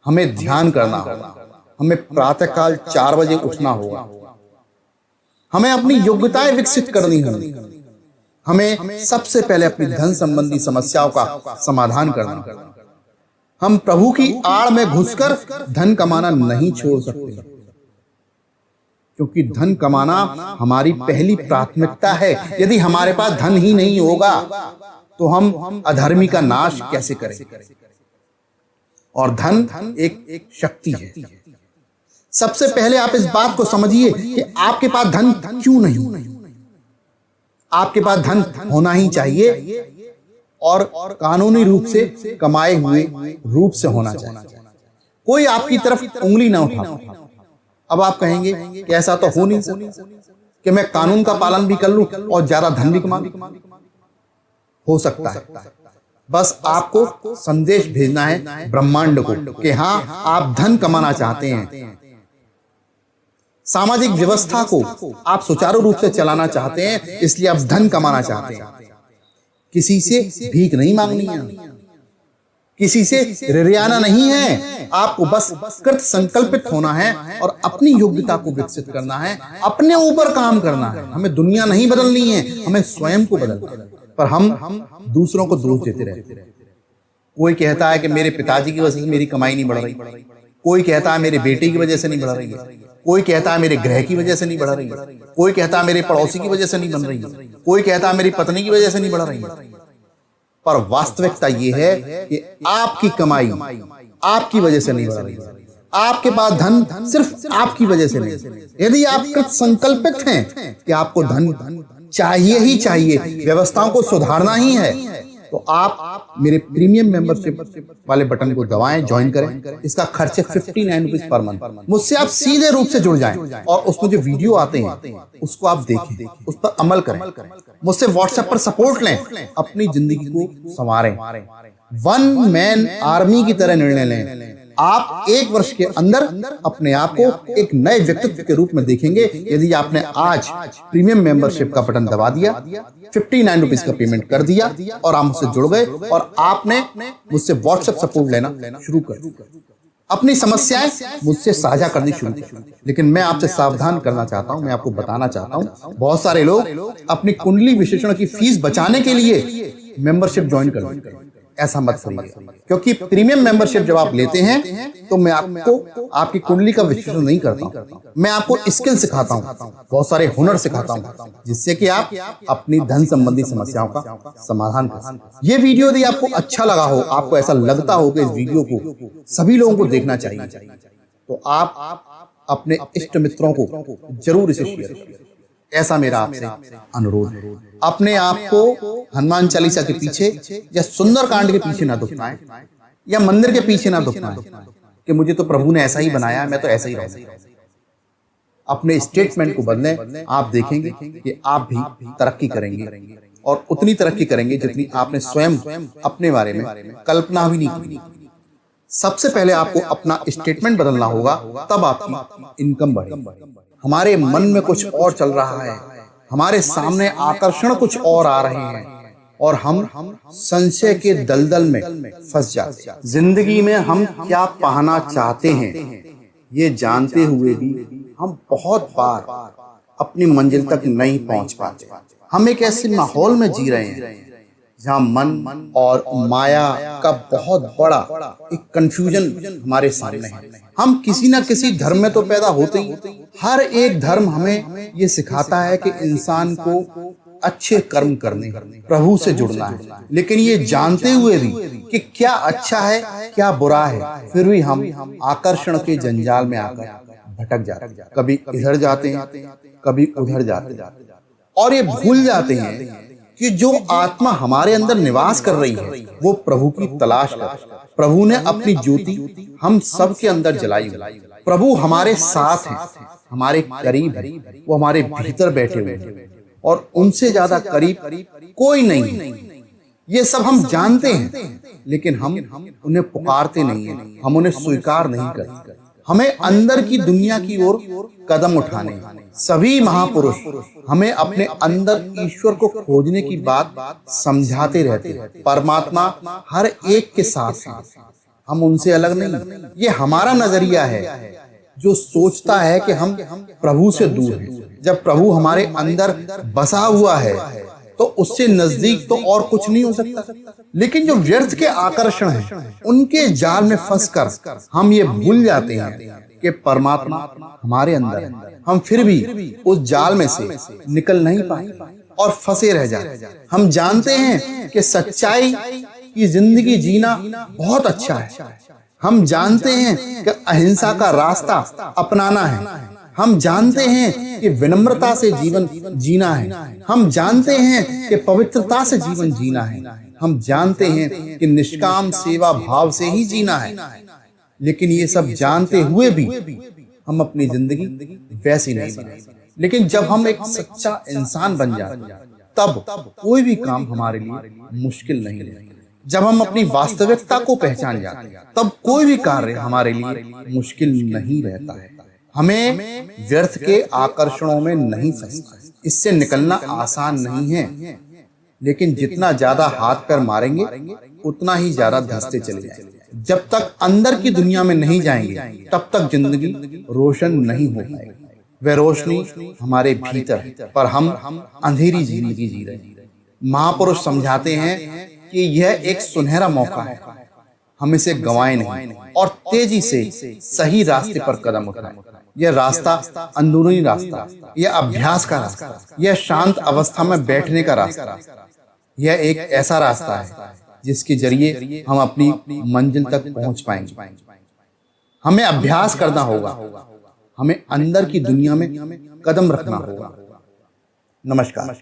हमें ध्यान करना होगा, हमें प्रातःकाल 4 बजे उठना होगा, हमें अपनी योग्यताएं विकसित करनी होगी, हमें सबसे पहले अपनी धन संबंधी समस्याओं का समाधान करना होगा। हम प्रभु की आड़ में घुसकर धन कमाना नहीं छोड़ सकते, क्योंकि धन कमाना हमारी पहली प्राथमिकता है। यदि हमारे पास धन ही नहीं होगा तो हम अधर्मी का नाश कैसे करें? और धन एक शक्ति है। सबसे पहले आप इस बात को समझिए कि आपके पास धन क्यों नहीं। आपके पास धन होना ही चाहिए और कानूनी रूप से कमाए हुए रूप से होना चाहिए। कोई आपकी तरफ उंगली ना उठा। अब आप कहेंगे कि ऐसा तो हो नहीं सकता कि मैं कानून का पालन भी कर लूं और ज्यादा धन भी कमा लूं। हो सकता है, बस आपको संदेश भेजना है ब्रह्मांड को कि हां, आप धन कमाना चाहते हैं, सामाजिक व्यवस्था को आप सुचारू रूप से चलाना चाहते हैं, इसलिए आप धन कमाना चाहते हैं। किसी से भीख नहीं मांगनी है, किसी से रियाना नहीं है। आपको बस कृत संकल्पित होना है और अपनी योग्यता को विकसित करना है, अपने ऊपर काम करना है। हमें दुनिया नहीं बदलनी है, हमें स्वयं को बदलना है। पर हम दूसरों को दोष देते रहते हैं। कोई कहता है कि मेरे पिताजी की वजह से मेरी कमाई नहीं बढ़ रही, कोई कहता है मेरे बेटे की वजह से नहीं बढ़ रही है, कोई कहता है मेरे ग्रह की वजह से नहीं बढ़ रही है, कोई कहता है मेरे पड़ोसी की वजह से नहीं बन रही है, कोई कहता है मेरी पत्नी की वजह से नहीं बढ़ रही है। पर वास्तविकता यह है कि आपकी कमाई आपकी वजह से नहीं बढ़ रही है। आपके पास धन सिर्फ आपकी वजह से नहीं। यदि आप कृत संकल्पित हैं कि आपको धन चाहिए ही चाहिए, व्यवस्थाओं को सुधारना ही है, तो आप मेरे प्रीमियम मेंबरशिप वाले बटन को दबाएं, ज्वाइन करें। इसका खर्च है 59 रुपीज पर मंथ। मुझसे आप सीधे रूप से जुड़ जाएं और उसमें जो वीडियो आते हैं उसको आप देखें, उस पर अमल करें, मुझसे व्हाट्सएप पर सपोर्ट लें, अपनी जिंदगी को संवारें, वन मैन आर्मी की तरह निर्णय लें। आप 1 वर्ष के अंदर अपने आप को एक नए व्यक्तित्व के रूप में देखेंगे यदि आपने आज प्रीमियम मेंबरशिप का बटन दबा दिया, 59 रुपीज का पेमेंट कर दिया और आप मुझसे जुड़ गए और आपने मुझसे व्हाट्सएप सपोर्ट लेना शुरू कर दिया। अपनी समस्याएं मुझसे साझा करनी शुरू कर। लेकिन मैं आपसे सावधान करना चाहता हूं, मैं आपको बताना चाहता हूं, बहुत सारे लोग अपनी कुंडली विश्लेषण की फीस बचाने के लिए मेंबरशिप ज्वाइन कर लेते हैं। ऐसा मत करिए, क्योंकि प्रीमियम मेंबरशिप जब आप लेते हैं तो मैं आपको आपकी कुंडली का विश्लेषण नहीं करता हूं, मैं आपको स्किल सिखाता हूं, बहुत सारे हुनर सिखाता हूं, जिससे कि आप अपनी धन संबंधी समस्याओं का समाधान कर सकें। ये वीडियो यदि आपको अच्छा लगा हो, आपको ऐसा लगता हो कि इस वीडियो को सभी लोगों को देखना चाहिए, तो आप अपने इष्ट मित्रों को जरूर इसे शेयर करें। ऐसा मेरा आपसे अनुरोध है। अपने आप को हनुमान चालीसा के पीछे या सुंदरकांड के पीछे ना दुखनाएं या मंदिर के पीछे ना दुखनाएं कि मुझे तो प्रभु ने ऐसा ही बनाया, मैं तो ऐसा ही रहूंगा। अपने स्टेटमेंट को बदलें, आप देखेंगे कि आप भी तरक्की करेंगे और उतनी तरक्की करेंगे जितनी आपने स्वयं अपने बारे में कल्पना भी नहीं की। सबसे पहले आपको अपना स्टेटमेंट बदलना होगा, तब आपकी इनकम बढ़ेगी। हमारे मन में कुछ और चल रहा है, हमारे सामने आकर्षण कुछ और आ रहे हैं और हम संशय के दलदल में फंस जाते हैं। जिंदगी में हम क्या पाना चाहते हैं ये जानते हुए भी हम बहुत बार अपनी मंजिल तक नहीं पहुंच पाते। हम एक ऐसे माहौल में जी रहे हैं जहां मन और माया का बहुत बड़ा एक कंफ्यूजन हमारे सामने है। हम किसी ना किसी धर्म में तो पैदा होते ही, हर एक धर्म हमें ये सिखाता है कि इंसान को अच्छे कर्म करने, प्रभु से जुड़ना है, लेकिन ये जानते हुए भी कि क्या अच्छा है क्या बुरा है, फिर भी हम आकर्षण के जंजाल में आकर भटक जाते हैं। कभी इधर जाते हैं, कभी उधर जाते हैं और ये भूल जाते हैं कि जो आत्मा हमारे अंदर निवास कर रही है वो प्रभु की तलाश कर। प्रभु ने अपनी ज्योति हम सब के अंदर जलाई। प्रभु हमारे साथ हैं, हमारे करीब है, वो हमारे भीतर बैठे हुए हैं और उनसे ज्यादा करीब कोई नहीं। ये सब हम जानते हैं, लेकिन हम उन्हें पुकारते नहीं हैं, हम उन्हें स्वीकार नहीं करते। हमें अंदर की दुनिया की ओर कदम उठाने हैं। सभी महापुरुष हमें अपने अंदर ईश्वर को खोजने की बात समझाते रहते हैं। परमात्मा हर एक के साथ है, हम उनसे अलग नहीं। ये हमारा नजरिया है जो सोचता है कि हम प्रभु से दूर हैं। जब प्रभु हमारे अंदर बसा हुआ है तो उससे नजदीक तो और कुछ नहीं हो सकता। लेकिन जो व्यर्थ के आकर्षण हैं, उनके जाल में फंसकर हम ये भूल जाते हैं कि परमात्मा हमारे अंदर है। हम फिर भी उस जाल में से निकल नहीं पाते और फंसे रह जाते। हम जानते हैं कि सच्चाई की जिंदगी जीना बहुत अच्छा है। हम जानते हैं कि अहिंसा का रास्ता अपनाना है। हम जानते हैं कि विनम्रता से जीवन जीना है। हम जानते हैं कि पवित्रता से जीवन जीना है। हम जानते हैं कि निष्काम सेवा भाव से ही जीना है। लेकिन ये सब जानते हुए भी हम अपनी जिंदगी वैसी नहीं बनाते। लेकिन जब हम एक सच्चा इंसान बन जाते हैं तब कोई भी काम हमारे लिए मुश्किल नहीं रहता। जब हम अपनी वास्तविकता को पहचान जाते हैं तब कोई भी कार्य हमारे लिए मुश्किल नहीं रहता है। हमें व्यर्थ के आकर्षणों में नहीं फंसना। इससे निकलना आसान नहीं है, लेकिन जितना ज्यादा हाथ पैर मारेंगे उतना ही ज्यादा धंसते चले जाएंगे। जब तक अंदर की दुनिया में नहीं जाएंगे तब तक जिंदगी रोशन नहीं हो पाएगी। वह रोशनी हमारे भीतर है, पर हम अंधेरी जिंदगी जी रहे हैं। महापुरुष समझाते हैं कि यह एक सुनहरा मौका है, हम इसे गंवाएं नहीं और तेजी से सही रास्ते पर कदम उठाएं। यह रास्ता अंदरूनी रास्ता, यह अभ्यास का रास्ता, यह शांत अवस्था में बैठने का रास्ता। यह एक ऐसा रास्ता है जिसके जरिए हम अपनी मंजिल तक पहुंच पाएंगे। हमें अभ्यास करना होगा, हमें अंदर की दुनिया में कदम रखना होगा। नमस्कार।